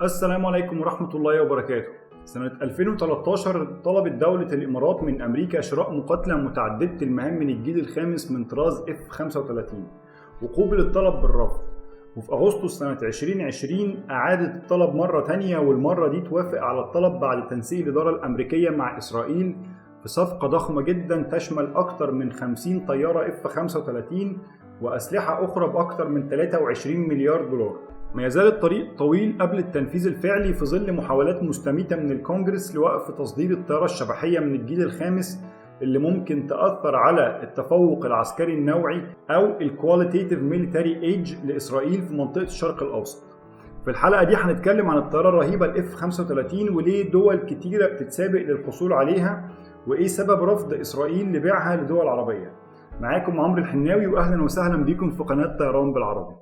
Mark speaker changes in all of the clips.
Speaker 1: السلام عليكم ورحمة الله وبركاته. سنة 2013 طلبت دولة الإمارات من أمريكا شراء مقاتلة متعددة المهام من الجيل الخامس من طراز F-35، وقوبل الطلب بالرفض. وفي أغسطس سنة 2020 أعادت الطلب مرة تانية، والمرة دي توافق على الطلب بعد تنسيق الإدارة الأمريكية مع إسرائيل في صفقة ضخمة جدا تشمل أكثر من 50 طيارة F-35 وأسلحة أخرى بأكثر من 23 مليار دولار. ما يزال الطريق طويل قبل التنفيذ الفعلي في ظل محاولات مستميتة من الكونجرس لوقف تصدير الطيارة الشبحية من الجيل الخامس اللي ممكن تأثر على التفوق العسكري النوعي أو الكواليتيتيف ميليتاري ايج لإسرائيل في منطقة الشرق الأوسط. في الحلقة دي هنتكلم عن الطيارة الرهيبة ال F-35 وليه دول كتيرة بتتسابق للحصول عليها، وإيه سبب رفض إسرائيل لبيعها لدول عربية. معاكم عمرو الحناوي، وأهلا وسهلا بيكم في قناة طيران بالعربي.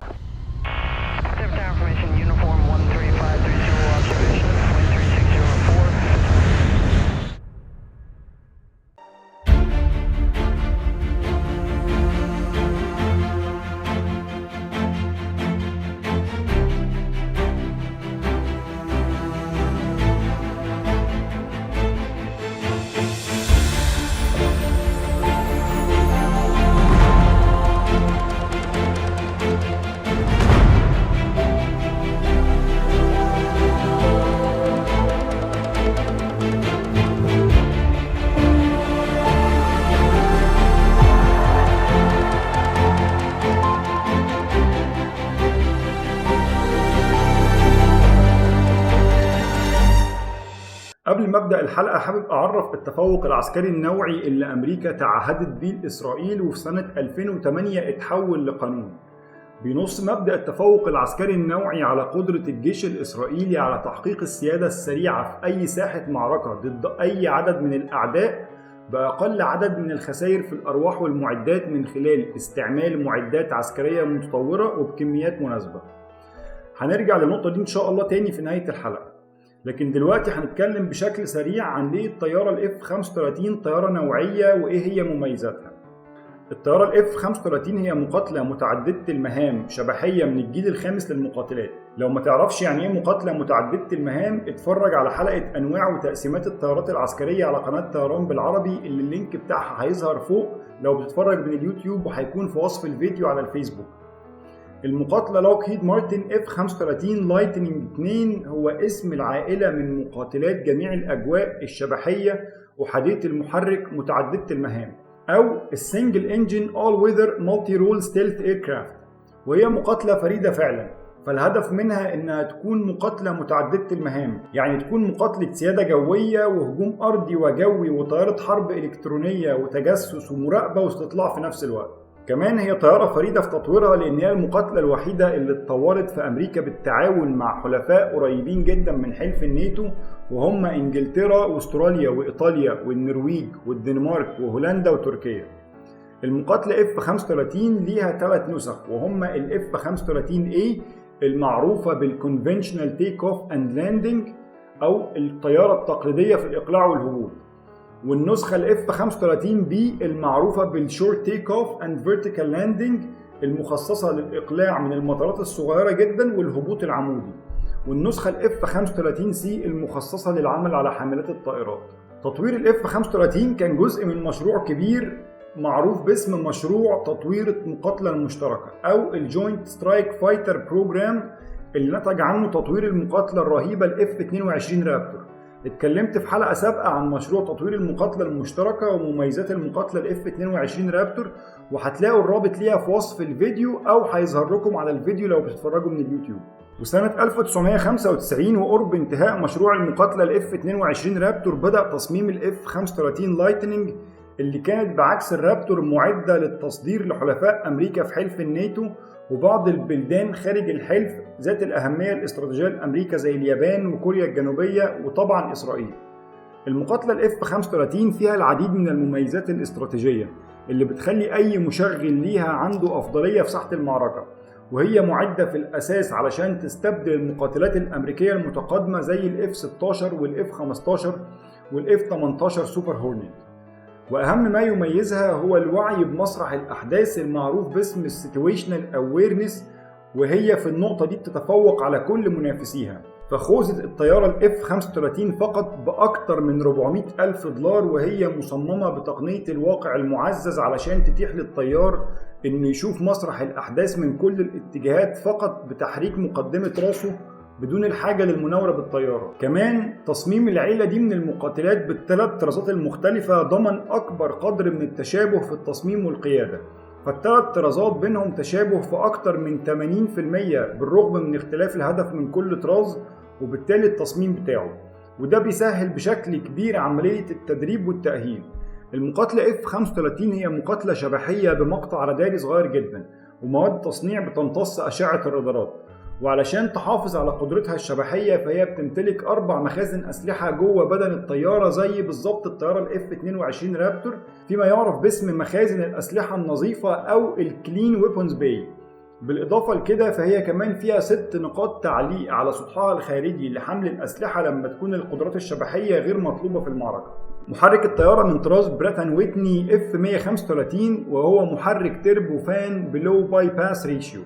Speaker 1: قبل ما ابدا الحلقه حابب اعرف التفوق العسكري النوعي اللي امريكا تعهدت بيه لاسرائيل وفي سنه 2008 اتحول لقانون. بينص مبدا التفوق العسكري النوعي على قدره الجيش الاسرائيلي على تحقيق السياده السريعه في اي ساحه معركه ضد اي عدد من الاعداء باقل عدد من الخسائر في الارواح والمعدات من خلال استعمال معدات عسكريه متطوره وبكميات مناسبه. هنرجع للنقطه دي ان شاء الله تاني في نهايه الحلقه، لكن دلوقتي هنتكلم بشكل سريع عن ليه الطيارة ال F-35 طيارة نوعية وإيه هي مميزاتها. الطيارة ال F-35 هي مقاتلة متعددة المهام شبحية من الجيل الخامس للمقاتلات. لو ما تعرفش يعني إيه مقاتلة متعددة المهام، اتفرج على حلقة أنواع وتقسيمات الطيارات العسكرية على قناة طيران بالعربي اللي اللينك بتاعها هيظهر فوق لو بتتفرج من اليوتيوب، وهيكون في وصف الفيديو على الفيسبوك. المقاتلة لوكهيد مارتن F-35 لايتنينج 2 هو اسم العائلة من مقاتلات جميع الأجواء الشبحية أحادية المحرك متعددة المهام، أو السنجل انجن اول ويذر مالتي رول ستيلث ايركرافت، وهي مقاتلة فريدة فعلا. فالهدف منها إنها تكون مقاتلة متعددة المهام، يعني تكون مقاتلة سيادة جوية وهجوم أرضي وجوي وطائرة حرب إلكترونية وتجسس ومراقبة واستطلاع في نفس الوقت. كمان هي طيارة فريدة في تطويرها، لأن هي المقاتلة الوحيدة اللي اتطورت في أمريكا بالتعاون مع حلفاء قريبين جدا من حلف الناتو، وهم إنجلترا واستراليا وإيطاليا والنرويج والدنمارك وهولندا وتركيا. المقاتلة F-35 ليها 3 نسخ، وهم ال F-35A المعروفة بالكونفنشنال تيك اوف اند لاندنج أو الطيارة التقليدية في الإقلاع والهبوط، والنسخة ال F-35B المعروفة بالشورت تيك اوف اند فيرتيكال لاندنج المخصصة للإقلاع من المطارات الصغيرة جدا والهبوط العمودي، والنسخة ال F-35C المخصصة للعمل على حاملات الطائرات. تطوير ال F-35 كان جزء من مشروع كبير معروف باسم مشروع تطوير المقاتلة المشتركة أو الجوينت سترايك فايتر بروجرام، اللي نتج عنه تطوير المقاتلة الرهيبة ال F-22 رابتور. اتكلمت في حلقة سابقة عن مشروع تطوير المقاتلة المشتركة ومميزات المقاتلة ال F-22 رابتور، وهتلاقوا الرابط ليها في وصف الفيديو أو هيظهر لكم على الفيديو لو بتتفرجوا من اليوتيوب. وسنة 1995 وقرب انتهاء مشروع المقاتلة ال F-22 رابتور بدأ تصميم ال F-35 لايتنينج، اللي كانت بعكس الرابتور معدة للتصدير لحلفاء أمريكا في حلف الناتو وبعض البلدان خارج الحلف ذات الأهمية الاستراتيجية لأمريكا زي اليابان وكوريا الجنوبية وطبعا إسرائيل. المقاتلة ال F-35 فيها العديد من المميزات الاستراتيجية اللي بتخلي أي مشغل ليها عنده أفضلية في ساحة المعركة، وهي معدة في الأساس علشان تستبدل المقاتلات الأمريكية المتقدمة زي ال F-16 وال F-15 وال F-18 سوبر هورنيت. وأهم ما يميزها هو الوعي بمسرح الأحداث المعروف باسم السيتويشنال أويرنس، وهي في النقطة دي بتتفوق على كل منافسيها. فخوذة الطيارة ال F-35 فقط بأكتر من 400,000 دولار، وهي مصممة بتقنية الواقع المعزز علشان تتيح للطيار إنه يشوف مسرح الأحداث من كل الاتجاهات فقط بتحريك مقدمة راسه بدون الحاجة للمناورة بالطيارة. كمان تصميم العيلة دي من المقاتلات بالثلاث طرازات المختلفة ضمن أكبر قدر من التشابه في التصميم والقيادة، فالثلاث طرازات بينهم تشابه في أكتر من 80% بالرغم من اختلاف الهدف من كل طراز وبالتالي التصميم بتاعه، وده بيسهل بشكل كبير عملية التدريب والتأهيل. المقاتلة F-35 هي مقاتلة شبحية بمقطع راداري صغير جدا ومواد تصنيع بتمتص أشعة الرادارات، وعلشان تحافظ على قدرتها الشبحية فهي بتمتلك 4 مخازن أسلحة جوه بدن الطيارة زي بالظبط الطيارة ال F-22 رابتور، فيما يعرف باسم مخازن الأسلحة النظيفة أو الكلين ويبونز باي. بالإضافة لكده فهي كمان فيها 6 نقاط تعليق على سطحها الخارجي لحمل الأسلحة لما تكون القدرات الشبحية غير مطلوبة في المعركة. محرك الطيارة من طراز براتان ويتني F-135 وهو محرك تربو فان بلو باي باس ريشيو،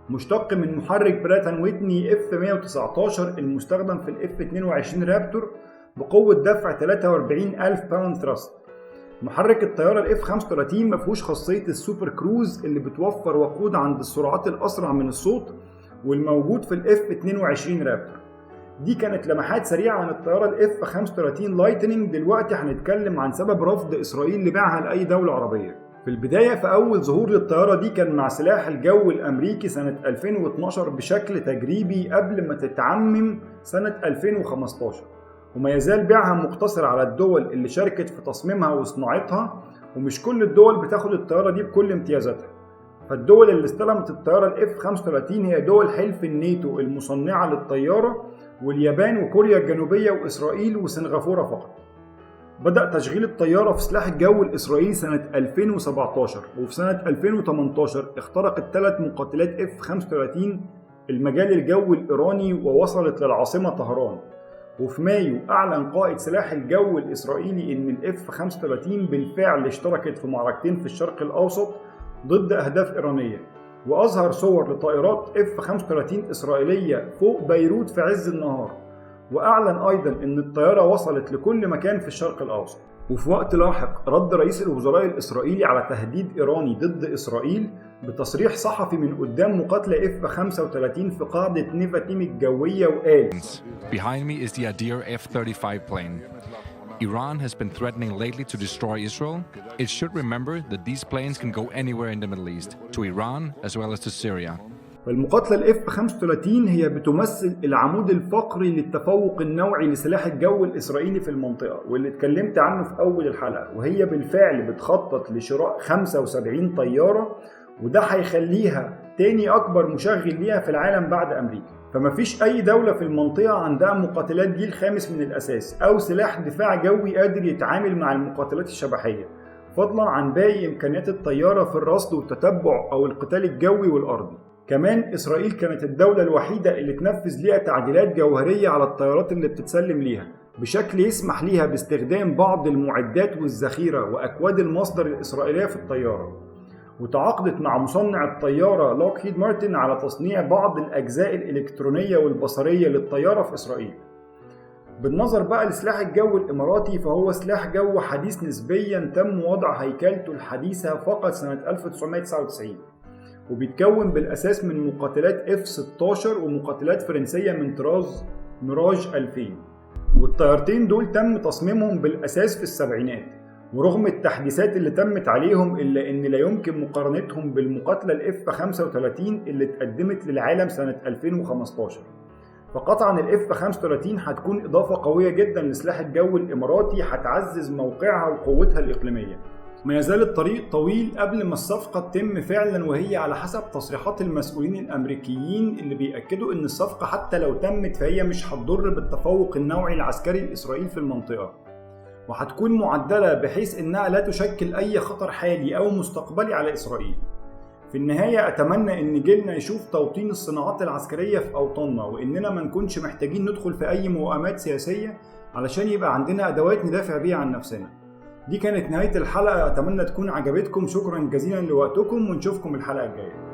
Speaker 1: مشتق من محرك براتان ويتني F-119 المستخدم في ال F-22 رابتور بقوة دفع 43,000 باوند ثراست. محرك الطيارة ال F-35 مفهوش خاصية السوبر كروز اللي بتوفر وقود عند السرعات الأسرع من الصوت والموجود في ال F-22 رابتور. دي كانت لمحات سريعة عن الطيارة ال F-35 لايتنينج. دلوقتي هنتكلم عن سبب رفض إسرائيل لبيعها لأي دولة عربية. في البداية فأول ظهور للطيارة دي كان مع سلاح الجو الأمريكي سنة 2012 بشكل تجريبي قبل ما تتعمم سنة 2015، وما يزال بيعها مقتصر على الدول اللي شاركت في تصميمها وصناعتها، ومش كل الدول بتاخد الطيارة دي بكل امتيازاتها. فالدول اللي استلمت الطيارة ال F-35 هي دول حلف الناتو المصنعة للطيارة واليابان وكوريا الجنوبية وإسرائيل وسنغافورة فقط. بدأ تشغيل الطيارة في سلاح الجو الإسرائيلي سنة 2017، وفي سنة 2018 اخترقت 3 مقاتلات F-35 المجال الجوي الإيراني ووصلت للعاصمة طهران. وفي مايو أعلن قائد سلاح الجو الإسرائيلي إن ال F-35 بالفعل اشتركت في معركتين في الشرق الأوسط ضد أهداف إيرانية، وأظهر صور لطائرات F-35 إسرائيلية فوق بيروت في عز النهار، وأعلن أيضا أن الطيارة وصلت لكل مكان في الشرق الأوسط. وفي وقت لاحق رد رئيس الوزراء الإسرائيلي على تهديد إيراني ضد إسرائيل بتصريح صحفي من قدام مقاتلة F-35 في قاعدة نيفاتيم الجوية وقال:
Speaker 2: Behind me is the Adir F-35 plane. Iran has been threatening lately to destroy Israel. It should remember that these planes can go anywhere in the Middle East, to Iran as well as to Syria.
Speaker 1: فالمقاتلة ال F-35 هي بتمثل العمود الفقري للتفوق النوعي لسلاح الجو الإسرائيلي في المنطقة، واللي اتكلمت عنه في أول الحلقة، وهي بالفعل بتخطط لشراء 75 طيارة، وده هيخليها تاني أكبر مشغل ليها في العالم بعد أمريكا. فمفيش أي دولة في المنطقة عندها مقاتلات جيل خامس من الأساس أو سلاح دفاع جوي قادر يتعامل مع المقاتلات الشبحية، فضلا عن باقي إمكانيات الطيارة في الرصد والتتبع أو القتال الجوي والأرضي. كمان إسرائيل كانت الدولة الوحيدة اللي تنفذ ليها تعديلات جوهرية على الطيارات اللي بتتسلم ليها بشكل يسمح ليها باستخدام بعض المعدات والذخيرة وأكواد المصدر الإسرائيلية في الطيارة، وتعاقدت مع مصنع الطيارة لوكهيد مارتن على تصنيع بعض الأجزاء الإلكترونية والبصرية للطيارة في إسرائيل. بالنظر بقى لسلاح الجو الإماراتي، فهو سلاح جو حديث نسبيا تم وضع هيكلته الحديثة فقط سنة 1999، وبيتكون بالأساس من مقاتلات F-16 ومقاتلات فرنسية من طراز ميراج 2000، والطيارتين دول تم تصميمهم بالأساس في السبعينات، ورغم التحديثات اللي تمت عليهم إلا إن لا يمكن مقارنتهم بالمقاتلة ال F-35 اللي اتقدمت للعالم سنة 2015. فقطعا ال F-35 هتكون إضافة قوية جدا لسلاح الجو الإماراتي هتعزز موقعها وقوتها الإقليمية. ما يزال الطريق طويل قبل ما الصفقة تتم فعلا، وهي على حسب تصريحات المسؤولين الأمريكيين اللي بيأكدوا إن الصفقة حتى لو تمت فهي مش هتضر بالتفوق النوعي العسكري الإسرائيلي في المنطقة، وهتكون معدلة بحيث إنها لا تشكل أي خطر حالي أو مستقبلي على إسرائيل. في النهاية أتمنى إن جيلنا يشوف توطين الصناعات العسكرية في أوطاننا، وإننا ما نكونش محتاجين ندخل في أي موائمات سياسية علشان يبقى عندنا أدوات ندافع بيها عن نفسنا. دي كانت نهاية الحلقة، أتمنى تكون عجبتكم. شكرا جزيلا لوقتكم، ونشوفكم الحلقة الجاية.